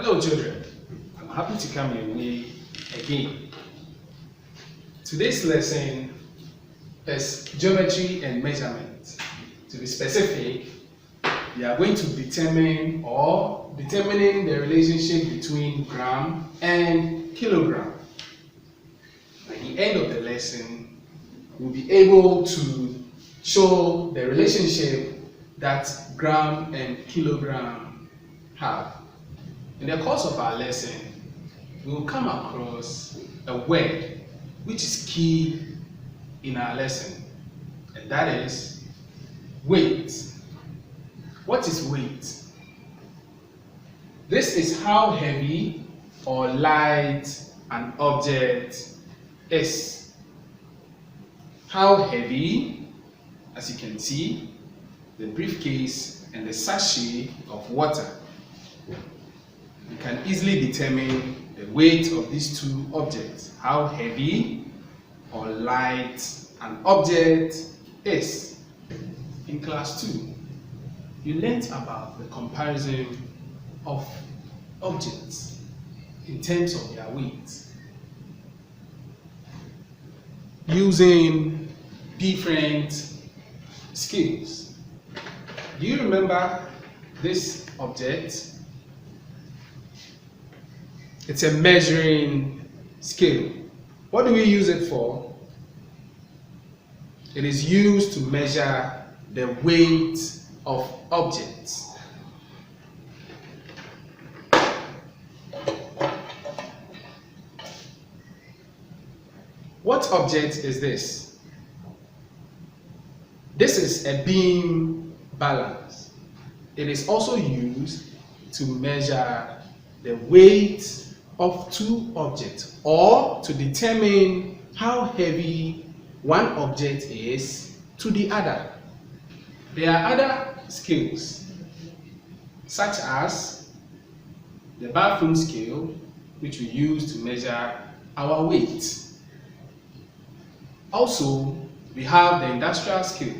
Hello children, I'm happy to come your way again. Today's lesson is geometry and measurement. To be specific, we are going to determining the relationship between gram and kilogram. At the end of the lesson, we'll be able to show the relationship that gram and kilogram have. In the course of our lesson, we will come across a word which is key in our lesson, and that is weight. What is weight? This is how heavy or light an object is. How heavy, as you can see, the briefcase and the sachet of water. You can easily determine the weight of these two objects, how heavy or light an object is. In class 2, you learned about the comparison of objects in terms of their weight, using different scales. Do you remember this object? It's a measuring scale. What do we use it for? It is used to measure the weight of objects. What object is this? This is a beam balance. It is also used to measure the weight of two objects, or to determine how heavy one object is to the other. There are other scales, such as the bathroom scale, which we use to measure our weight. Also, we have the industrial scale,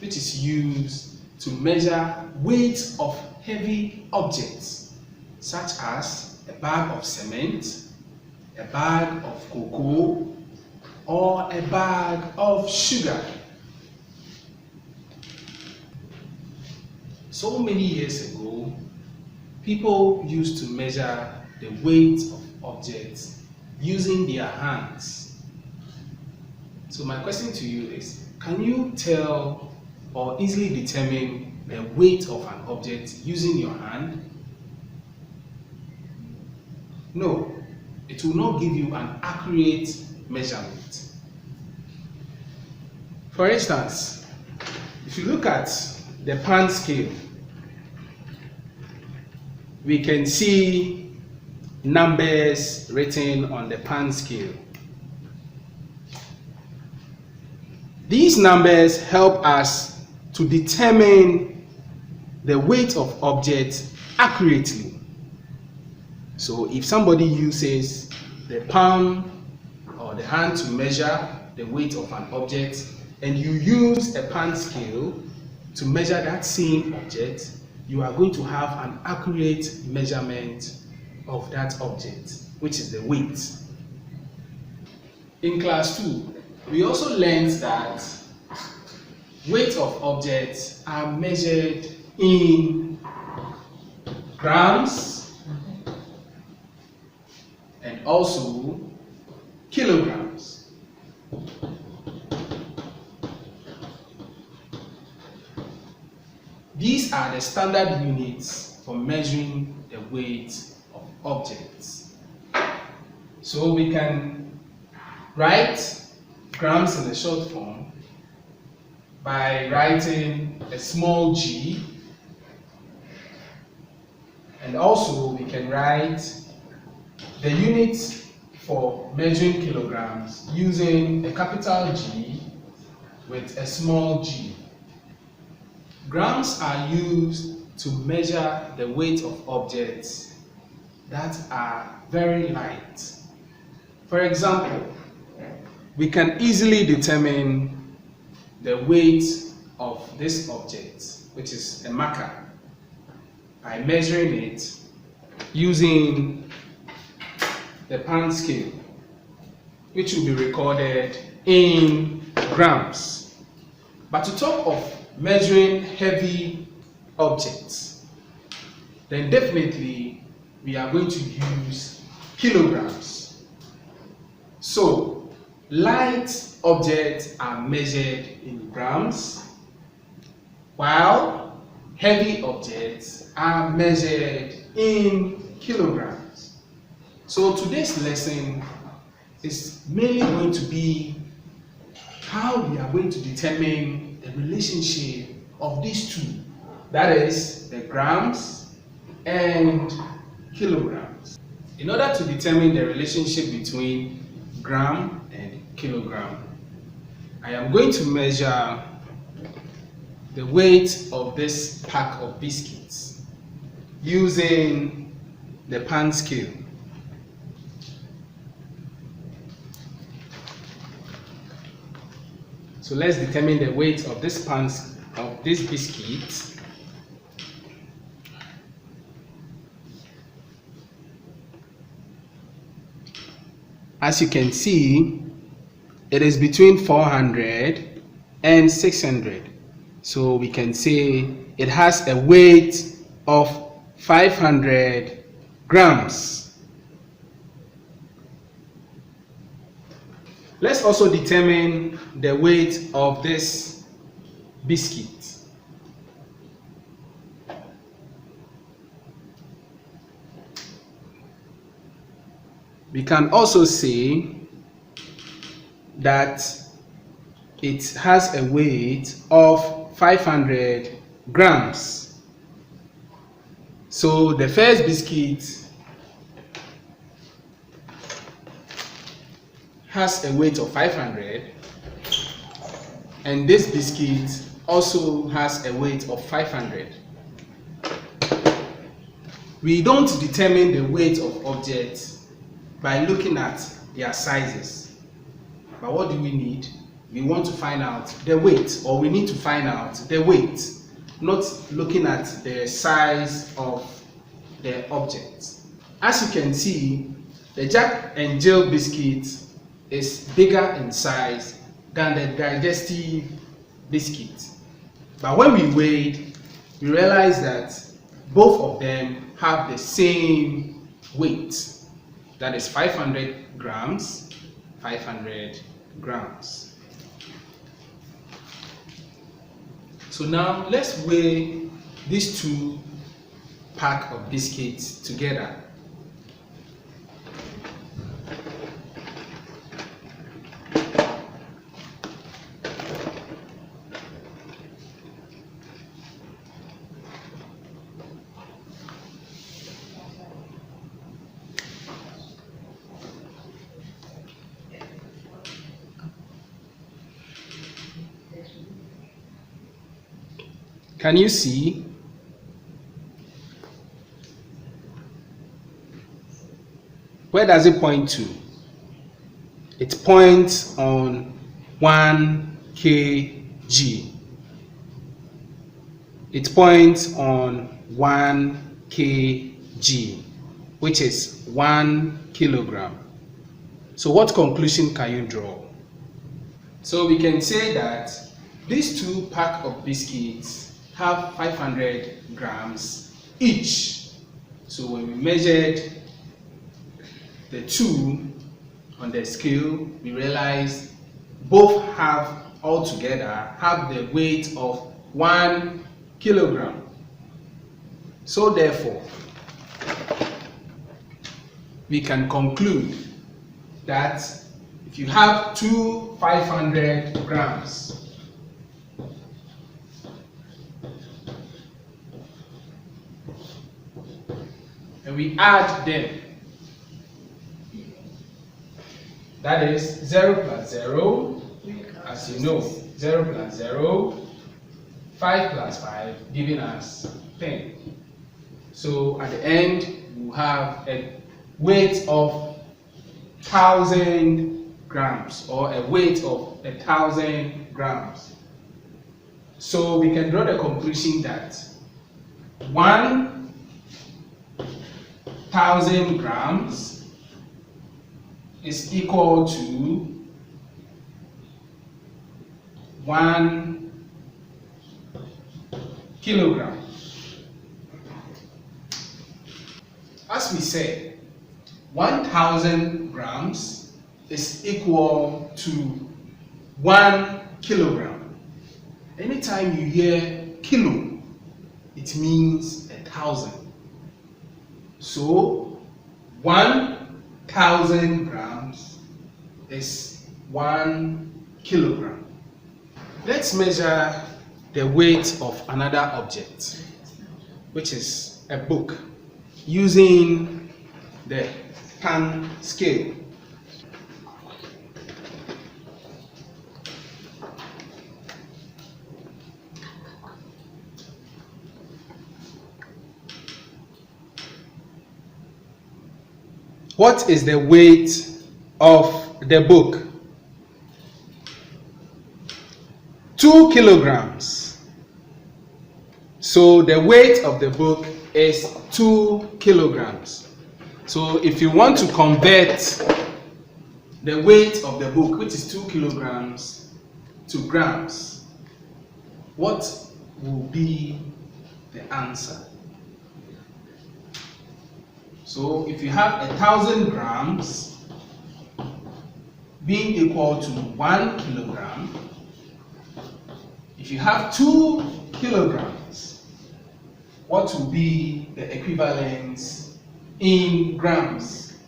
which is used to measure weight of heavy objects, such as a bag of cement, a bag of cocoa, or a bag of sugar. So many years ago, people used to measure the weight of objects using their hands. So my question to you is, can you tell or easily determine the weight of an object using your hand? No, it will not give you an accurate measurement. For instance, if you look at the pound scale, we can see numbers written on the pound scale. These numbers help us to determine the weight of objects accurately. So if somebody uses the palm or the hand to measure the weight of an object, and you use a pound scale to measure that same object, you are going to have an accurate measurement of that object, which is the weight. In class 2, we also learned that weight of objects are measured in grams and also kilograms. These are the standard units for measuring the weight of objects. So we can write grams in the short form by writing a small g, and also we can write the unit for measuring kilograms using a capital G with a small g. Grams are used to measure the weight of objects that are very light. For example, we can easily determine the weight of this object, which is a marker, by measuring it using the pound scale, which will be recorded in grams. But to talk of measuring heavy objects, then definitely we are going to use kilograms. So light objects are measured in grams, while heavy objects are measured in kilograms. So today's lesson is mainly going to be how we are going to determine the relationship of these two, that is the grams and kilograms. In order to determine the relationship between gram and kilogram, I am going to measure the weight of this pack of biscuits using the pound scale. So let's determine the weight of this biscuit. As you can see, it is between 400 and 600. So we can say it has a weight of 500 grams. Let's also determine the weight of this biscuit. We can also say that it has a weight of 500 grams. So the first biscuit has a weight of 500, and this biscuit also has a weight of 500. We don't determine the weight of objects by looking at their sizes, but what do we need? We want to find out the weight, or we need to find out the weight, not looking at the size of the object. As you can see, the Jack and Jill biscuit is bigger in size than the digestive biscuit. But when we weighed, we realized that both of them have the same weight. That is 500 grams, 500 grams. So now let's weigh these two packs of biscuits together. Can you see? Where does it point to? It points on 1 kg. It points on 1 kg, which is 1 kilogram. So what conclusion can you draw? So we can say that these two packs of biscuits have 500 grams each. So when we measured the two on the scale, we realized both altogether have the weight of 1 kilogram. So therefore, we can conclude that if you have two 500 grams, and we add them, that is 0 plus 0, as you know, 0 plus 0, 5 plus 5, giving us 10. So at the end, we have a weight of 1,000 grams, or a weight of 1,000 grams. So we can draw the conclusion that 1 1,000 grams is equal to 1 kilogram. As we said, 1,000 grams is equal to 1 kilogram. Anytime you hear kilo, it means 1,000. So 1,000 grams is 1 kilogram. Let's measure the weight of another object, which is a book, using the pan scale. What is the weight of the book? 2 kilograms. So the weight of the book is 2 kilograms. So if you want to convert the weight of the book, which is 2 kilograms, to grams, what will be the answer? So if you have 1,000 grams being equal to 1 kilogram, if you have 2 kilograms, what will be the equivalent in grams?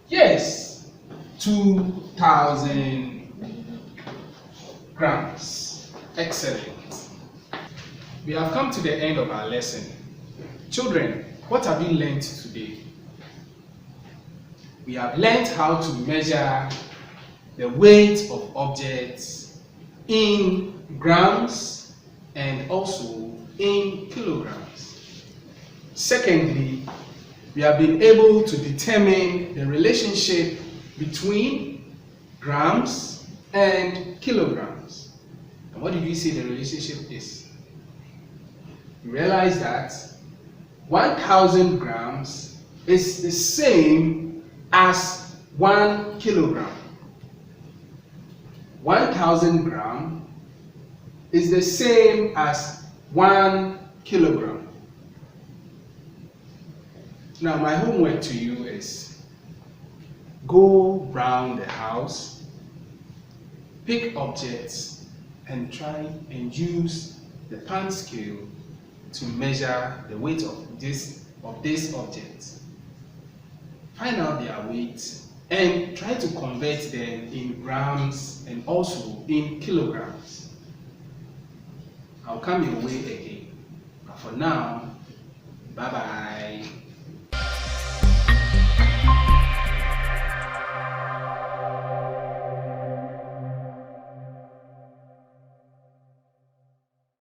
Yes, 2,000 grams. Excellent. We have come to the end of our lesson. Children, what have you learned today? We have learned how to measure the weight of objects in grams and also in kilograms. Secondly, we have been able to determine the relationship between grams and kilograms. And what did we say the relationship is? We realize that 1,000 grams is the same as 1 kilogram. 1,000 grams is the same as 1 kilogram. Now my homework to you is go round the house, pick objects, and try and use the pan scale to measure the weight of this object. Find out their weight and try to convert them in grams and also in kilograms. I'll come your way again. But for now, bye bye.